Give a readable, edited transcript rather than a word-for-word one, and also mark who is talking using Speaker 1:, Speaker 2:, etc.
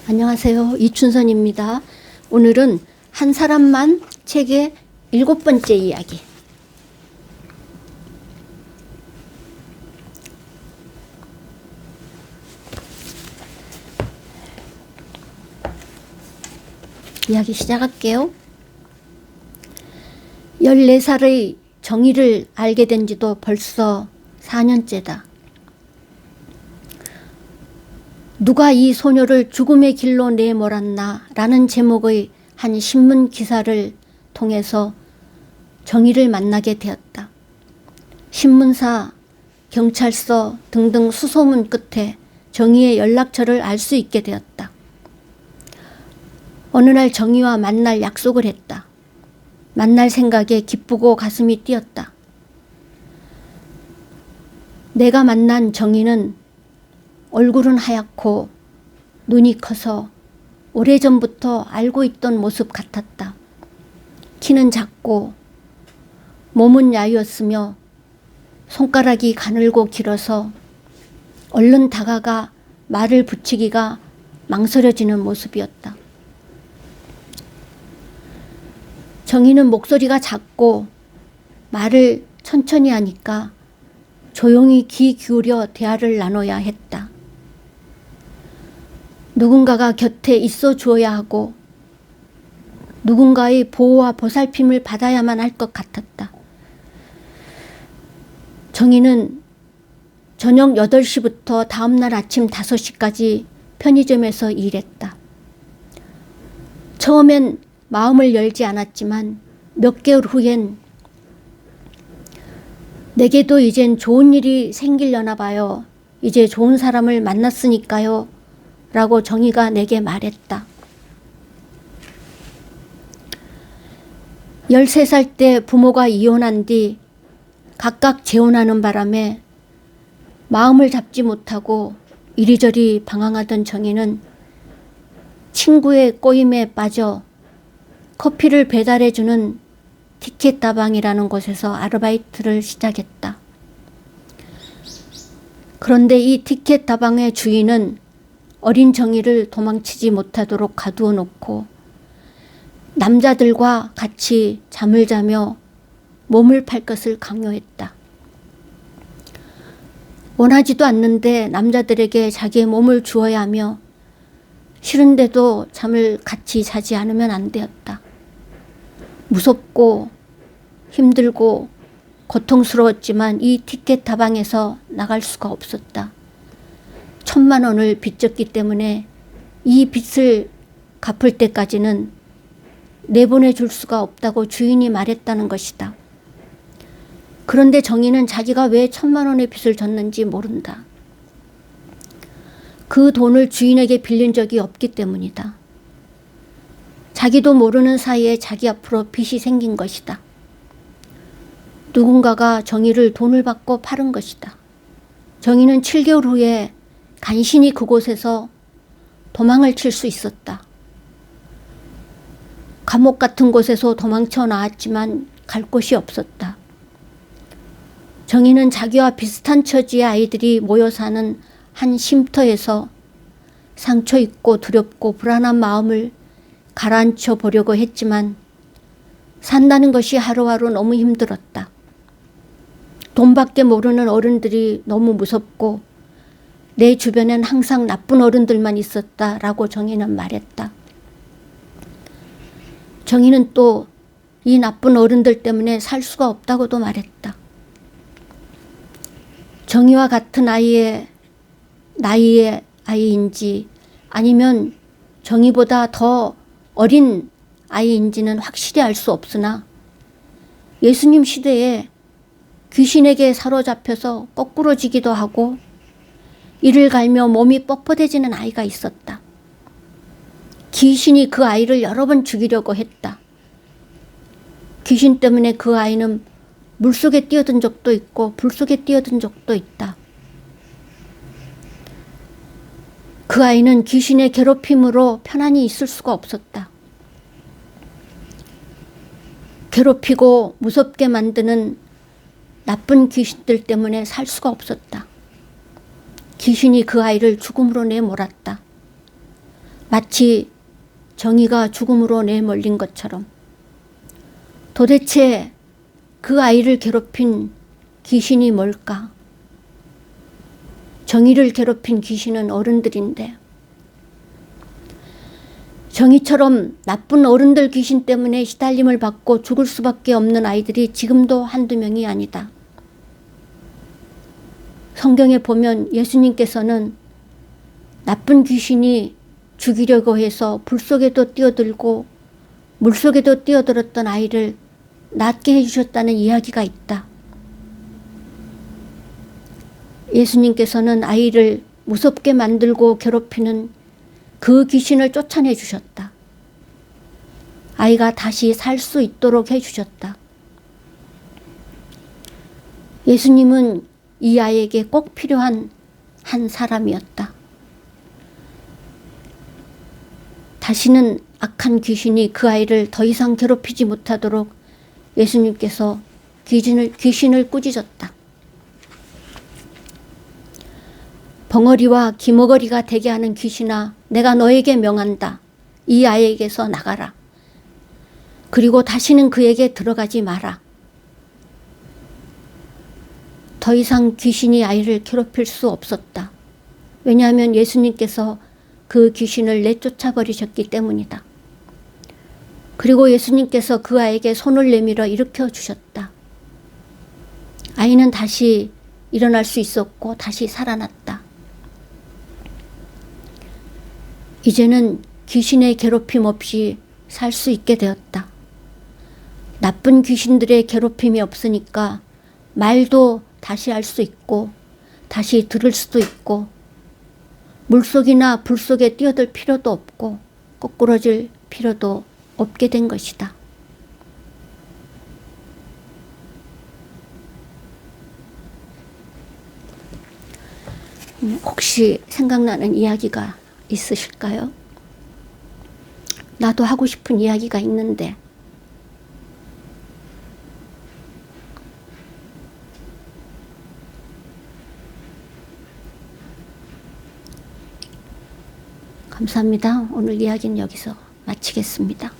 Speaker 1: 안녕하세요. 이춘선입니다. 오늘은 한 사람만 책의 7번째 이야기. 이야기 시작할게요. 14살의 정의를 알게 된 지도 벌써 4년째다. 누가 이 소녀를 죽음의 길로 내몰았나 라는 제목의 한 신문 기사를 통해서 정의를 만나게 되었다. 신문사, 경찰서 등등 수소문 끝에 정의의 연락처를 알 수 있게 되었다. 어느 날 정의와 만날 약속을 했다. 만날 생각에 기쁘고 가슴이 뛰었다. 내가 만난 정의는 얼굴은 하얗고 눈이 커서 오래전부터 알고 있던 모습 같았다. 키는 작고 몸은 야위었으며 손가락이 가늘고 길어서 얼른 다가가 말을 붙이기가 망설여지는 모습이었다. 정의는 목소리가 작고 말을 천천히 하니까 조용히 귀 기울여 대화를 나눠야 했다. 누군가가 곁에 있어 주어야 하고 누군가의 보호와 보살핌을 받아야만 할 것 같았다. 정의는 저녁 8시부터 다음날 아침 5시까지 편의점에서 일했다. 처음엔 마음을 열지 않았지만 몇 개월 후엔 내게도 이젠 좋은 일이 생기려나 봐요. 이제 좋은 사람을 만났으니까요. 라고 정의가 내게 말했다. 13살 때 부모가 이혼한 뒤 각각 재혼하는 바람에 마음을 잡지 못하고 이리저리 방황하던 정의는 친구의 꼬임에 빠져 커피를 배달해주는 티켓다방이라는 곳에서 아르바이트를 시작했다. 그런데 이 티켓다방의 주인은 어린 정의를 도망치지 못하도록 가두어 놓고 남자들과 같이 잠을 자며 몸을 팔 것을 강요했다. 원하지도 않는데 남자들에게 자기의 몸을 주어야 하며 싫은데도 잠을 같이 자지 않으면 안 되었다. 무섭고 힘들고 고통스러웠지만 이 티켓 다방에서 나갈 수가 없었다. 1,000만 원을 빚졌기 때문에 이 빚을 갚을 때까지는 내보내줄 수가 없다고 주인이 말했다는 것이다. 그런데 정의는 자기가 왜 1,000만 원의 빚을 졌는지 모른다. 그 돈을 주인에게 빌린 적이 없기 때문이다. 자기도 모르는 사이에 자기 앞으로 빚이 생긴 것이다. 누군가가 정의를 돈을 받고 팔은 것이다. 정의는 7개월 후에 간신히 그곳에서 도망을 칠 수 있었다. 감옥 같은 곳에서 도망쳐 나왔지만 갈 곳이 없었다. 정의는 자기와 비슷한 처지의 아이들이 모여 사는 한 쉼터에서 상처 있고 두렵고 불안한 마음을 가라앉혀 보려고 했지만 산다는 것이 하루하루 너무 힘들었다. 돈밖에 모르는 어른들이 너무 무섭고 내 주변엔 항상 나쁜 어른들만 있었다라고 정의는 말했다. 정의는 또 이 나쁜 어른들 때문에 살 수가 없다고도 말했다. 정의와 같은 나이의 아이인지 아니면 정의보다 더 어린 아이인지는 확실히 알 수 없으나 예수님 시대에 귀신에게 사로잡혀서 거꾸러지기도 하고 이를 갈며 몸이 뻣뻣해지는 아이가 있었다. 귀신이 그 아이를 여러 번 죽이려고 했다. 귀신 때문에 그 아이는 물속에 뛰어든 적도 있고 불속에 뛰어든 적도 있다. 그 아이는 귀신의 괴롭힘으로 편안히 있을 수가 없었다. 괴롭히고 무섭게 만드는 나쁜 귀신들 때문에 살 수가 없었다. 귀신이 그 아이를 죽음으로 내몰았다. 마치 정의가 죽음으로 내몰린 것처럼 도대체 그 아이를 괴롭힌 귀신이 뭘까? 정의를 괴롭힌 귀신은 어른들인데 정의처럼 나쁜 어른들 귀신 때문에 시달림을 받고 죽을 수밖에 없는 아이들이 지금도 한두 명이 아니다. 성경에 보면 예수님께서는 나쁜 귀신이 죽이려고 해서 불 속에도 뛰어들고 물 속에도 뛰어들었던 아이를 낫게 해주셨다는 이야기가 있다. 예수님께서는 아이를 무섭게 만들고 괴롭히는 그 귀신을 쫓아내 주셨다. 아이가 다시 살 수 있도록 해주셨다. 예수님은 이 아이에게 꼭 필요한 한 사람이었다. 다시는 악한 귀신이 그 아이를 더 이상 괴롭히지 못하도록 예수님께서 귀신을 꾸짖었다. 벙어리와 기머거리가 되게 하는 귀신아, 내가 너에게 명한다. 이 아이에게서 나가라. 그리고 다시는 그에게 들어가지 마라. 더 이상 귀신이 아이를 괴롭힐 수 없었다. 왜냐하면 예수님께서 그 귀신을 내쫓아 버리셨기 때문이다. 그리고 예수님께서 그 아이에게 손을 내밀어 일으켜 주셨다. 아이는 다시 일어날 수 있었고 다시 살아났다. 이제는 귀신의 괴롭힘 없이 살 수 있게 되었다. 나쁜 귀신들의 괴롭힘이 없으니까 말도 다시 할 수 있고 다시 들을 수도 있고 물속이나 불 속에 뛰어들 필요도 없고 거꾸러질 필요도 없게 된 것이다. 혹시 생각나는 이야기가 있으실까요? 나도 하고 싶은 이야기가 있는데. 감사합니다. 오늘 이야기는 여기서 마치겠습니다.